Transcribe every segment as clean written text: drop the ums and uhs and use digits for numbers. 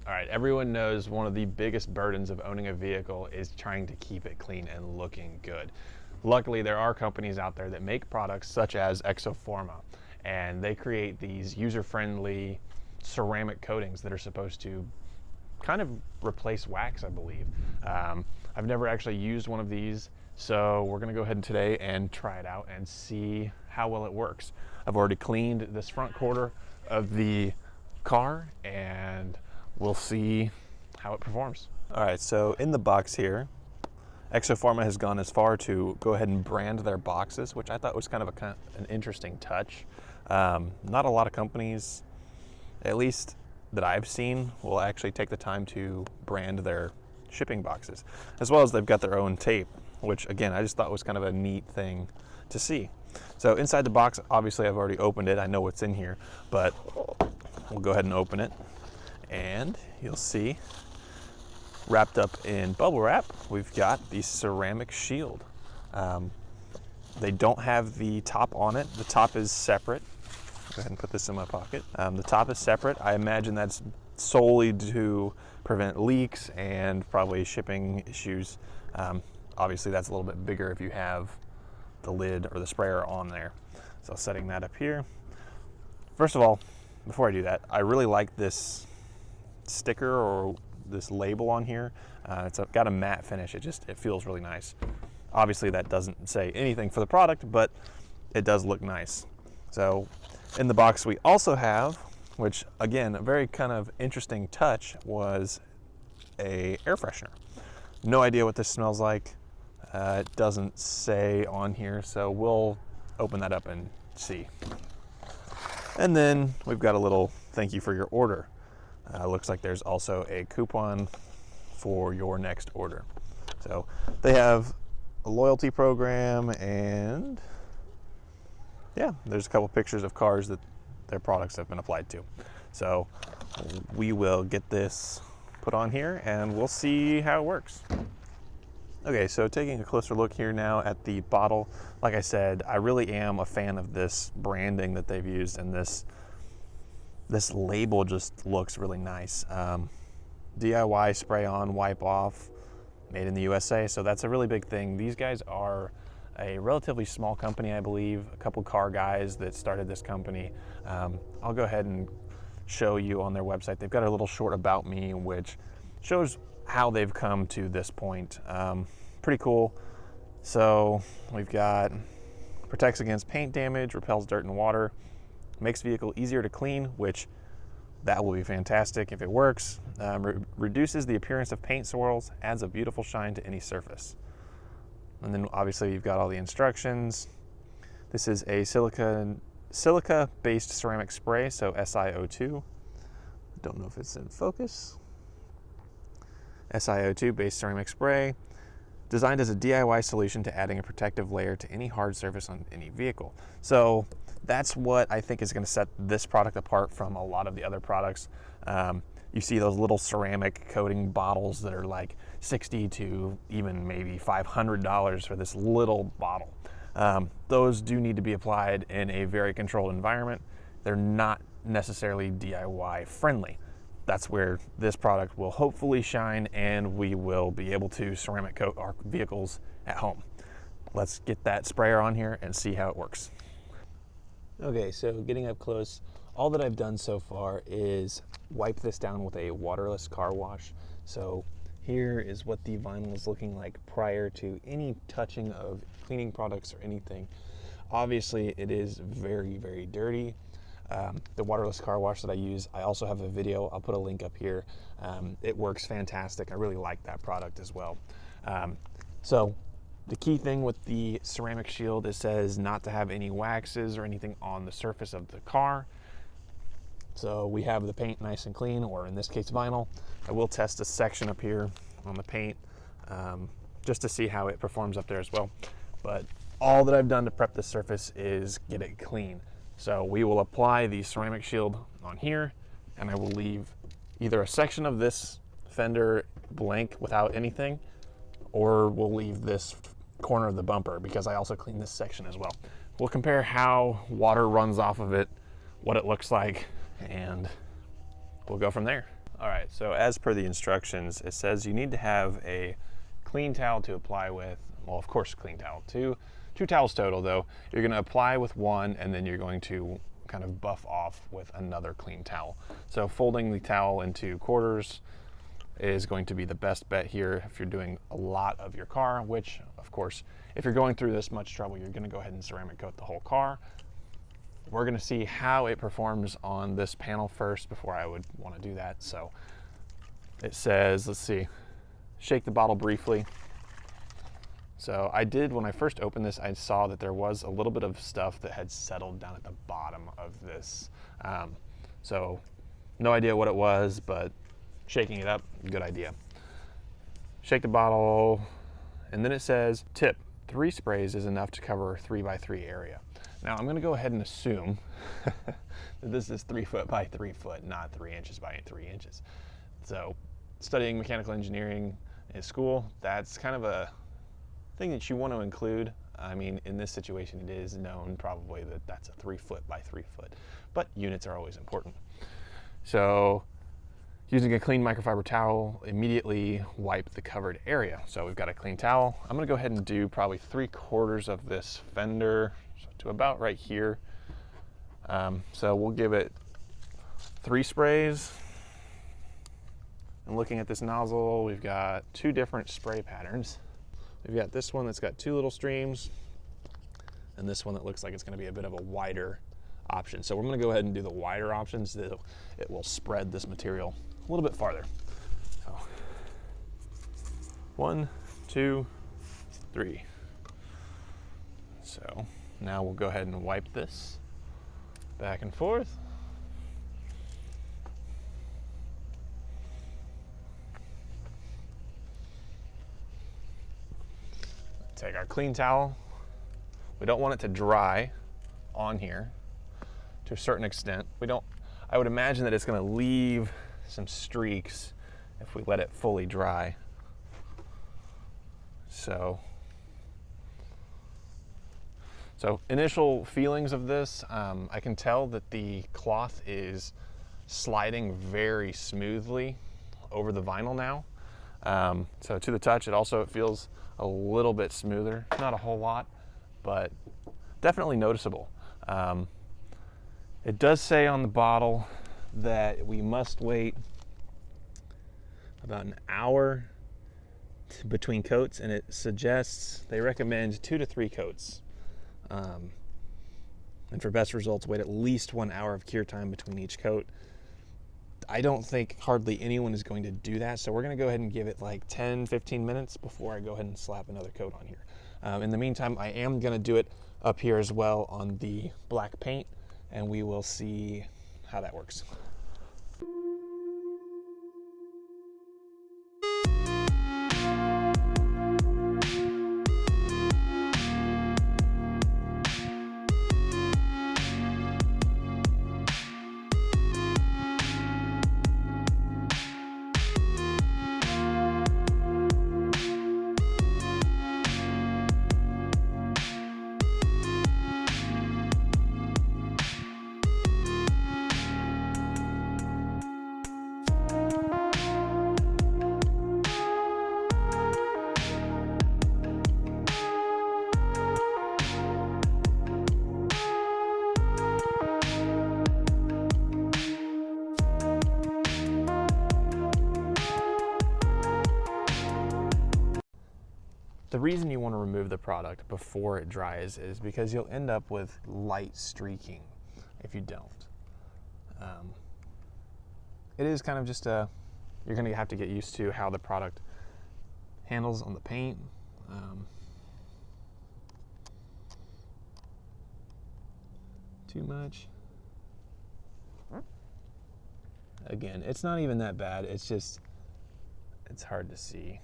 All right, everyone knows one of the biggest burdens of owning a vehicle is trying to keep it clean and looking good. Luckily, there are companies out there that make products such as ExoForma, and they create these user-friendly ceramic coatings that are supposed to kind of replace wax, I believe. I've never actually used one of these, so we're gonna go ahead today and try it out and see how well it works. I've already cleaned this front quarter of the car, and we'll see how it performs. All right, so in the box here, ExoForma has gone as far to go ahead and brand their boxes, which I thought was kind of an interesting touch. Not a lot of companies, at least that I've seen, will actually take the time to brand their shipping boxes, as well as they've got their own tape, which again, I just thought was kind of a neat thing to see. So inside the box, obviously I've already opened it. I know what's in here, but we'll go ahead and open it. And you'll see, wrapped up in bubble wrap, we've got the ceramic shield. They don't have the top on it. The top is separate. Go ahead and put this in my pocket. The top is separate. I imagine that's solely to prevent leaks and probably shipping issues. Obviously that's a little bit bigger if you have the lid or the sprayer on there. So setting that up here. First of all, before I do that, I really like this sticker or this label on here. It's got a matte finish. It feels really nice. Obviously that doesn't say anything for the product, but it does look nice. So in the box we also have, which again, a very kind of interesting touch, was a air freshener. No idea what this smells like. It doesn't say on here, so we'll open that up and see. And then we've got a little thank you for your order. Looks like there's also a coupon for your next order. So they have a loyalty program, and yeah, there's a couple pictures of cars that their products have been applied to. So we will get this put on here and we'll see how it works. Okay, so taking a closer look here now at the bottle. Like I said, I really am a fan of this branding that they've used, and this label just looks really nice. DIY spray on, wipe off, made in the USA. So that's a really big thing. These guys are a relatively small company, I believe, a couple car guys that started this company. I'll go ahead and show you on their website. They've got a little short about me, which shows how they've come to this point. Pretty cool. So we've got protects against paint damage, repels dirt and water, makes vehicle easier to clean, which that will be fantastic if it works. Reduces the appearance of paint swirls, adds a beautiful shine to any surface. And then obviously you've got all the instructions. This is a silica-based ceramic spray, so SiO2. Don't know if it's in focus. SiO2 based ceramic spray, designed as a DIY solution to adding a protective layer to any hard surface on any vehicle. So that's what I think is going to set this product apart from a lot of the other products. You see those little ceramic coating bottles that are like $60 to even maybe $500 for this little bottle. Those do need to be applied in a very controlled environment. They're not necessarily DIY friendly. That's where this product will hopefully shine, and we will be able to ceramic coat our vehicles at home. Let's get that sprayer on here and see how it works. Okay, so getting up close, all that I've done so far is wipe this down with a waterless car wash. So here is what the vinyl is looking like prior to any touching of cleaning products or anything. Obviously it is very, very dirty. The waterless car wash that I use, I also have a video. I'll put a link up here. It works fantastic. I really like that product as well. So the key thing with the ceramic shield, it says not to have any waxes or anything on the surface of the car. So we have the paint nice and clean, or in this case vinyl. I will test a section up here on the paint just to see how it performs up there as well. But all that I've done to prep this surface is get it clean. So we will apply the ceramic shield on here, and I will leave either a section of this fender blank without anything, or we'll leave this corner of the bumper because I also cleaned this section as well. We'll compare how water runs off of it, what it looks like, and we'll go from there. All right, so as per the instructions, it says you need to have a clean towel to apply with. Well, of course, clean towel. Two towels total, though. You're going to apply with one, and then you're going to kind of buff off with another clean towel. So folding the towel into quarters is going to be the best bet here if you're doing a lot of your car, which, of course, if you're going through this much trouble, you're going to go ahead and ceramic coat the whole car. We're going to see how it performs on this panel first before I would want to do that. So it says, let's see, shake the bottle briefly. So I did, when I first opened this, I saw that there was a little bit of stuff that had settled down at the bottom of this. So no idea what it was, but shaking it up, good idea. Shake the bottle, and then it says, tip, 3 sprays is enough to cover a 3x3 area. Now I'm gonna go ahead and assume that this is 3 foot by 3 foot, not 3 inches by 3 inches. So studying mechanical engineering in school, that's kind of a thing that you want to include. I mean, in this situation, it is known probably that that's a 3 foot by 3 foot, but units are always important. So using a clean microfiber towel, immediately wipe the covered area. So we've got a clean towel. I'm gonna go ahead and do probably 3/4 of this fender, so to about right here. So we'll give it 3 sprays. And looking at this nozzle, we've got 2 different spray patterns. We've got this one that's got 2 little streams, and this one that looks like it's gonna be a bit of a wider option. So we're gonna go ahead and do the wider options. It will spread this material a little bit farther. So 1, 2, 3. So now we'll go ahead and wipe this back and forth. Take our clean towel. We don't want it to dry on here to a certain extent. I would imagine that it's gonna leave some streaks if we let it fully dry. So initial feelings of this, I can tell that the cloth is sliding very smoothly over the vinyl now. So to the touch, it feels a little bit smoother, not a whole lot, but definitely noticeable. It does say on the bottle that we must wait about an hour between coats, and it suggests, they recommend 2 to 3 coats. And for best results, wait at least 1 hour of cure time between each coat. I don't think hardly anyone is going to do that, so we're going to go ahead and give it like 10-15 minutes before I go ahead and slap another coat on here. In the meantime, I am going to do it up here as well on the black paint, and we will see how that works. The reason you want to remove the product before it dries is because you'll end up with light streaking if you don't. It is kind of just you're going to have to get used to how the product handles on the paint. Too much. Again, it's not even that bad. It's hard to see.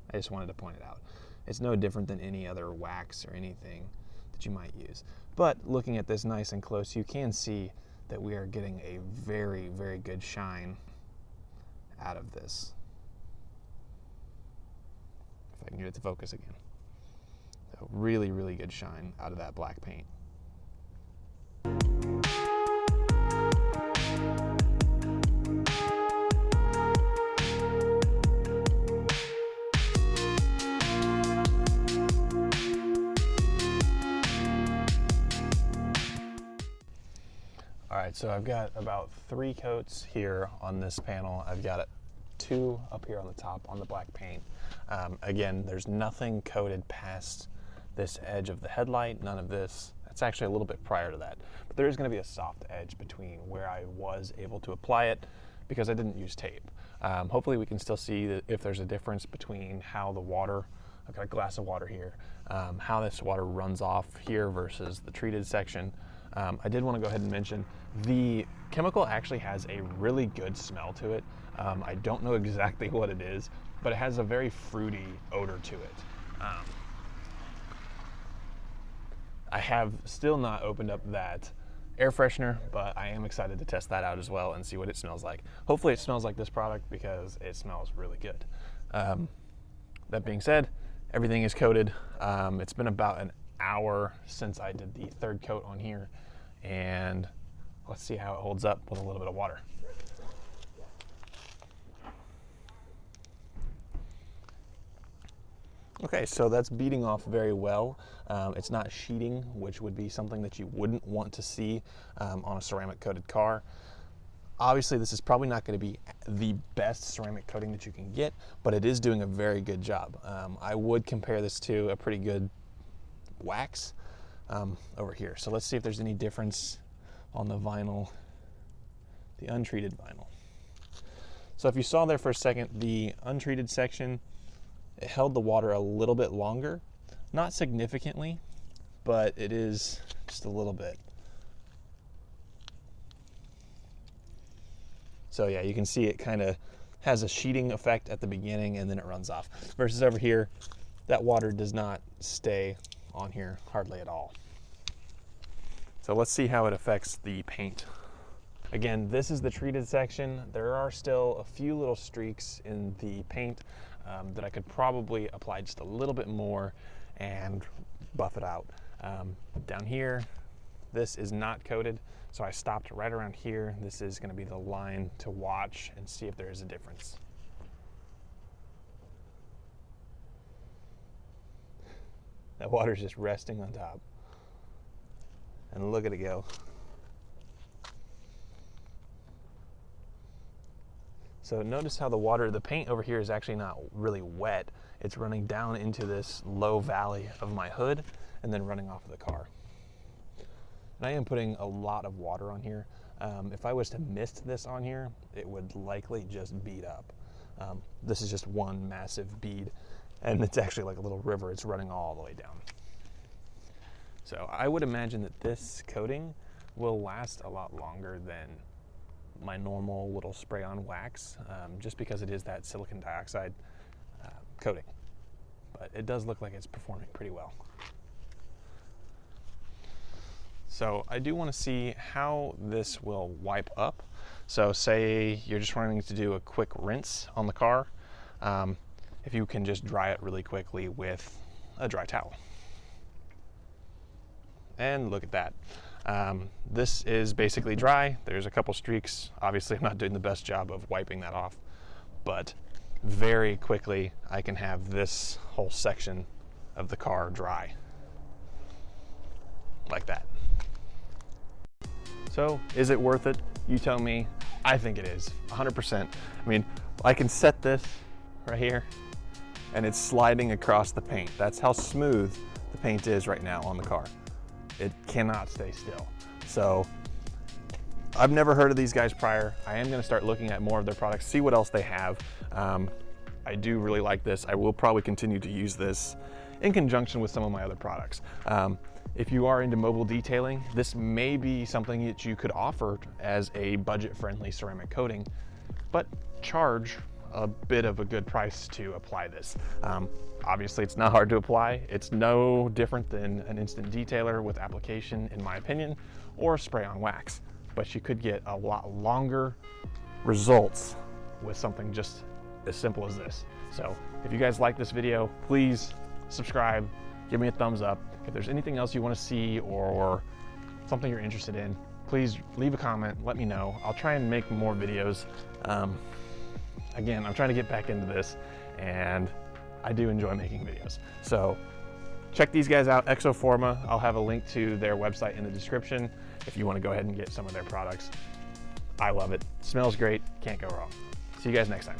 I just wanted to point it out. It's no different than any other wax or anything that you might use. But looking at this nice and close, you can see that we are getting a very, very good shine out of this. If I can get it to focus again. So really, really good shine out of that black paint. right, so I've got about 3 coats here on this panel. I've got 2 up here on the top on the black paint. Again, there's nothing coated past this edge of the headlight, none of this. It's actually a little bit prior to that. But there is going to be a soft edge between where I was able to apply it because I didn't use tape. Hopefully we can still see that if there's a difference between how the water, I've got a glass of water here, how this water runs off here versus the treated section. I did want to go ahead and mention the chemical actually has a really good smell to it. I don't know exactly what it is, but it has a very fruity odor to it. I have still not opened up that air freshener, but I am excited to test that out as well and see what it smells like. Hopefully it smells like this product because it smells really good. That being said, everything is coated. It's been about an hour since I did the 3rd coat on here, and let's see how it holds up with a little bit of water. Okay, so that's beating off very well. It's not sheeting, which would be something that you wouldn't want to see on a ceramic coated car. Obviously, this is probably not going to be the best ceramic coating that you can get, but it is doing a very good job. I would compare this to a pretty good wax over here. So let's see if there's any difference on the vinyl, the untreated vinyl. So if you saw there for a second, the untreated section, it held the water a little bit longer, not significantly, but it is just a little bit. So yeah, you can see it kind of has a sheeting effect at the beginning and then it runs off. Versus over here, that water does not stay on here hardly at all. So let's see how it affects the paint. Again, this is the treated section. There are still a few little streaks in the paint that I could probably apply just a little bit more and buff it out. Down here, this is not coated, so I stopped right around here. This is going to be the line to watch and see if there is a difference. That water's just resting on top. And look at it go. So notice how the paint over here is actually not really wet. It's running down into this low valley of my hood and then running off of the car. And I am putting a lot of water on here. If I was to mist this on here, it would likely just bead up. This is just one massive bead, and it's actually like a little river. It's running all the way down. So I would imagine that this coating will last a lot longer than my normal little spray-on wax, just because it is that silicon dioxide coating. But it does look like it's performing pretty well. So I do want to see how this will wipe up. So say you're just wanting to do a quick rinse on the car, if you can just dry it really quickly with a dry towel. And look at that. This is basically dry. There's a couple streaks. Obviously, I'm not doing the best job of wiping that off, but very quickly I can have this whole section of the car dry. Like that. So, is it worth it? You tell me. I think it is, 100%. I mean, I can set this right here, and it's sliding across the paint. That's how smooth the paint is right now on the car. It cannot stay still. So, I've never heard of these guys prior. I am gonna start looking at more of their products, see what else they have. I do really like this. I will probably continue to use this in conjunction with some of my other products. If you are into mobile detailing, this may be something that you could offer as a budget-friendly ceramic coating, but charge a bit of a good price to apply this. Obviously, it's not hard to apply. It's no different than an instant detailer with application, in my opinion, or spray-on wax. But you could get a lot longer results with something just as simple as this. So if you guys like this video, please subscribe, give me a thumbs up. If there's anything else you want to see or something you're interested in, please leave a comment, let me know. I'll try and make more videos. Again, I'm trying to get back into this, and I do enjoy making videos. So check these guys out, ExoForma. I'll have a link to their website in the description if you want to go ahead and get some of their products. I love it. Smells great. Can't go wrong. See you guys next time.